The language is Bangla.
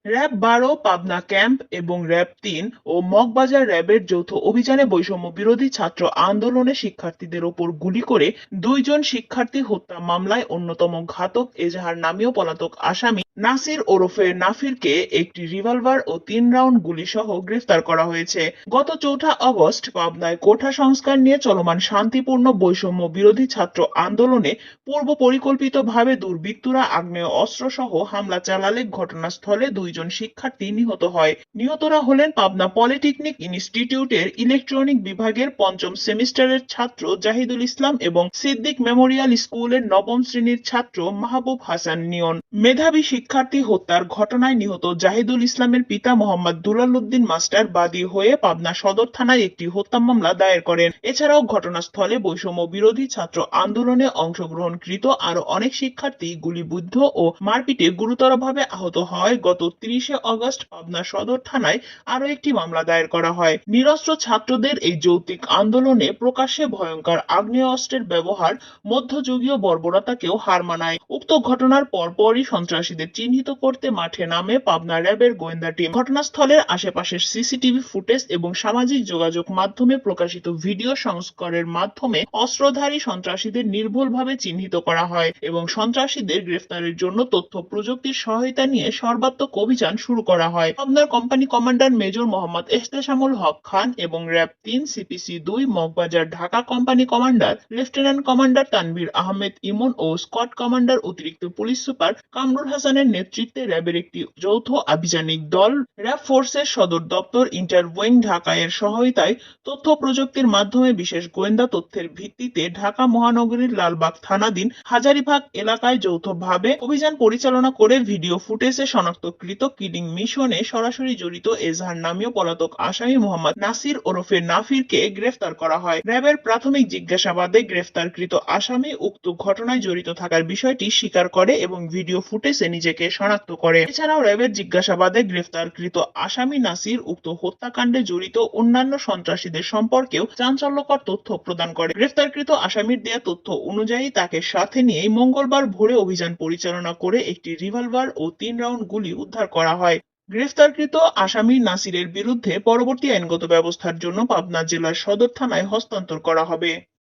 র‍্যাব-১২, পাবনা ক্যাম্প এবং র‍্যাব-৩ ও মগবাজার র‍্যাবের যৌথ অভিযানে বৈষম্য বিরোধী ছাত্র আন্দোলনে শিক্ষার্থীদের ওপর গুলি করে ২ জন শিক্ষার্থী হত্যা মামলায় অন্যতম ঘাতক এজাহার নামীয় পলাতক আসামি নাসির ওরফে নাফিরকে একটি রিভলভার ও ৩ রাউন্ড গুলিসহ গ্রেফতার করা হয়েছে। গত ৪ আগস্ট পাবনায় কোঠা সংস্কার নিয়ে চলমান শান্তিপূর্ণ বৈষম্য বিরোধী ছাত্র আন্দোলনে পূর্ব পরিকল্পিতভাবে দুর্বৃত্তরা আগ্নেয় অস্ত্রসহ হামলা চালালে ঘটনাস্থলে ২ জন শিক্ষার্থী নিহত হয়। নিহতরা হলেন পাবনা পলিটেকনিক ইনস্টিটিউটের ইলেকট্রনিক বিভাগের ৫ম সেমিস্টারের ছাত্র জাহিদুল ইসলাম এবং সিদ্দিক মেমোরিয়াল স্কুলের ৯ম শ্রেণীর ছাত্র মাহবুব হাসান নিয়ন। মেধাবী শিক্ষার্থী হত্যার ঘটনায় নিহত জাহিদুল ইসলামের পিতা মোহাম্মদ দুলাল উদ্দিন মাস্টার বাদী হয়ে পাবনা সদর থানায় একটি হত্যা মামলা দায়ের করেন। এছাড়াও ঘটনাস্থলে বৈষম্য বিরোধী ছাত্র আন্দোলনে অংশগ্রহণকৃত আরো অনেক শিক্ষার্থী গুলিবিদ্ধ ও মারপিটে গুরুতরভাবে আহত হয়। গত ৩০ আগস্ট পাবনা সদর থানায় আরো একটি মামলা দায়ের করা হয়। নিরস্ত্র ছাত্রদের এই যৌক্তিক আন্দোলনে প্রকাশ্যে ভয়ঙ্কর আগ্নেয় অস্ত্রের ব্যবহার মধ্যযুগীয় বর্বরতাকেও হার মানায়। উক্ত ঘটনার পরপরই সন্ত্রাসীদের চিহ্নিত করতে মাঠে নামে পাবনা র‍্যাবের গোয়েন্দা টিম। ঘটনাস্থলের আশেপাশের সিসিটিভি ফুটেজ এবং সামাজিক যোগাযোগ মাধ্যমে প্রকাশিত ভিডিও সংস্করণের মাধ্যমে অস্ত্রধারী সন্ত্রাসীদের নির্ভুলভাবে চিহ্নিত করা হয় এবং সন্ত্রাসীদের গ্রেফতারের জন্য তথ্য প্রযুক্তির সহায়তা নিয়ে সর্বাত্মক অভিযান শুরু করা হয়। পাবনার company commander major Mohammad Ehteshamul Haque Khan এবং RAB three CPC two Moghbazar Dhaka company commander lieutenant commander Tanvir Ahmed Emon ও স্কোয়াড কমান্ডার অতিরিক্ত পুলিশ সুপার কামরুল হাসানের নেতৃত্বে র‍্যাবের একটি যৌথ আভিযানিক দল র‍্যাব ফোর্সের সদর দপ্তর ইন্টারউইং ঢাকা এর সহায়তায় তথ্য প্রযুক্তির মাধ্যমে বিশেষ গোয়েন্দা তথ্যের ভিত্তিতে ঢাকা মহানগরীর লালবাগ থানাধীন হাজারীবাগ এলাকায় যৌথভাবে অভিযান পরিচালনা করে ভিডিও ফুটেজে শনাক্তকৃত কিলিং মিশনে সরাসরি জড়িত এজাহার নামীয় পলাতক আসামি মোহাম্মদ নাসির ওরফে নাফিরকে গ্রেফতার করা হয়। র‍্যাবের প্রাথমিক জিজ্ঞাসাবাদে গ্রেফতারকৃত আসামি উক্ত ঘটনায় জড়িত থাকার বিষয়টি স্বীকার করে এবং ভিডিও ফুটেজে নিজেকে শনাক্ত করে। এছাড়াও র‍্যাবের জিজ্ঞাসাবাদে গ্রেফতারকৃত আসামি নাসির উক্ত হত্যাকাণ্ডে জড়িত অন্যান্য সন্ত্রাসীদের সম্পর্কেও চাঞ্চল্যকর তথ্য প্রদান করে। গ্রেফতারকৃত আসামির দেয়া তথ্য অনুযায়ী তাকে সাথে নিয়ে মঙ্গলবার ভোরে অভিযান পরিচালনা করে একটি রিভলভার ও ৩ রাউন্ড গুলি উদ্ধার করা হয়। গ্রেফতারকৃত আসামি নাসিরের বিরুদ্ধে পরবর্তী আইনগত ব্যবস্থার জন্য পাবনা জেলার সদর থানায় হস্তান্তর করা হবে।